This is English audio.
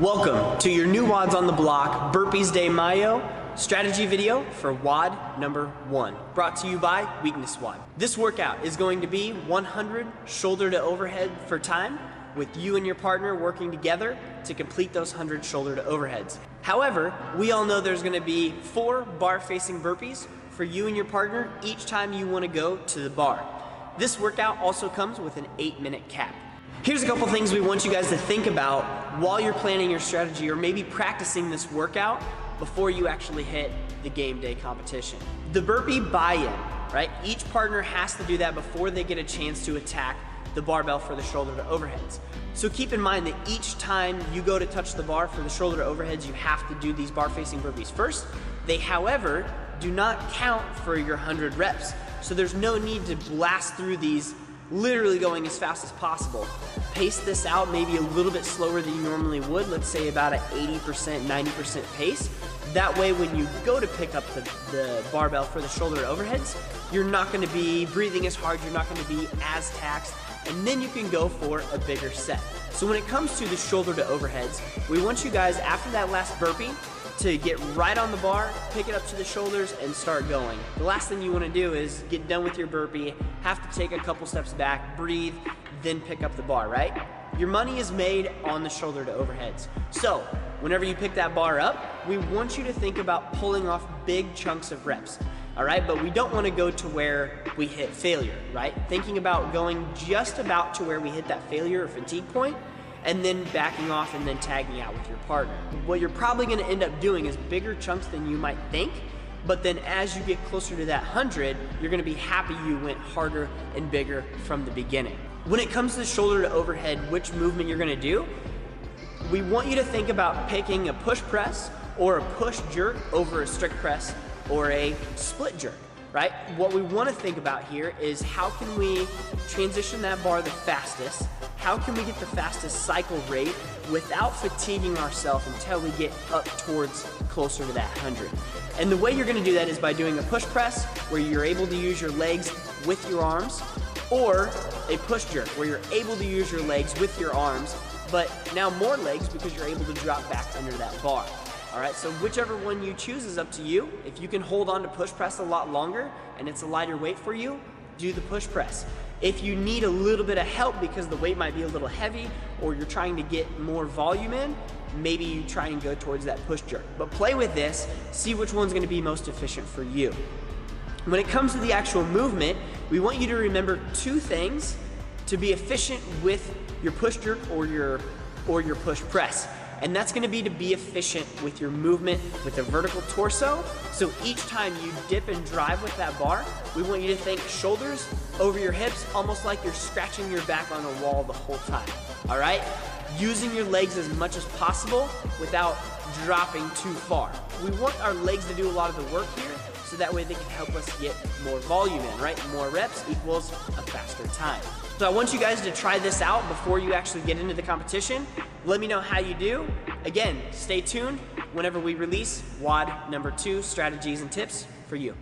Welcome to your new Wods on the block, Burpees De Mayo strategy video for Wod number 1, brought to you by Weakness Wod. This workout is going to be 100 shoulder to overhead for time, with you and your partner working together to complete those 100 shoulder to overheads. However, we all know there's going to be 4 bar facing burpees for you and your partner each time you want to go to the bar. This workout also comes with an 8-minute cap. Here's a couple things we want you guys to think about while you're planning your strategy or maybe practicing this workout before you actually hit the game day competition. The burpee buy-in, right? Each partner has to do that before they get a chance to attack the barbell for the shoulder to overheads. So keep in mind that each time you go to touch the bar for the shoulder to overheads, you have to do these bar facing burpees first. They, however, do not count for your 100 reps. So there's no need to blast through these literally going as fast as possible. Pace this out maybe a little bit slower than you normally would, let's say about an 80%, 90% pace. That way when you go to pick up the barbell for the shoulder to overheads, you're not gonna be breathing as hard, you're not gonna be as taxed, and then you can go for a bigger set. So when it comes to the shoulder to overheads, we want you guys, after that last burpee, to get right on the bar, pick it up to the shoulders, and start going. The last thing you want to do is get done with your burpee, have to take a couple steps back, breathe, then pick up the bar, right? Your money is made on the shoulder to overheads. So whenever you pick that bar up, we want you to think about pulling off big chunks of reps, all right? But we don't want to go to where we hit failure, right? Thinking about going just about to where we hit that failure or fatigue point, and then backing off and then tagging out with your partner. What you're probably gonna end up doing is bigger chunks than you might think, but then as you get closer to that 100, you're gonna be happy you went harder and bigger from the beginning. When it comes to the shoulder to overhead, which movement you're gonna do, we want you to think about picking a push press or a push jerk over a strict press or a split jerk, right? What we wanna think about here is how can we transition that bar the fastest. How can we get the fastest cycle rate without fatiguing ourselves until we get up towards closer to that 100? And the way you're gonna do that is by doing a push press where you're able to use your legs with your arms, or a push jerk where you're able to use your legs with your arms, but now more legs because you're able to drop back under that bar. All right, so whichever one you choose is up to you. If you can hold on to push press a lot longer and it's a lighter weight for you, do the push press. If you need a little bit of help because the weight might be a little heavy or you're trying to get more volume in, maybe you try and go towards that push jerk. But play with this, see which one's gonna be most efficient for you. When it comes to the actual movement, we want you to remember 2 things to be efficient with your push jerk or your push press. And that's gonna be to be efficient with your movement with a vertical torso. So each time you dip and drive with that bar, we want you to think shoulders over your hips, almost like you're scratching your back on a wall the whole time, all right? Using your legs as much as possible without dropping too far. We want our legs to do a lot of the work here, so that way they can help us get more volume in, right? More reps equals a faster time. So I want you guys to try this out before you actually get into the competition. Let me know how you do. Again, stay tuned whenever we release Wod number 2 strategies and tips for you.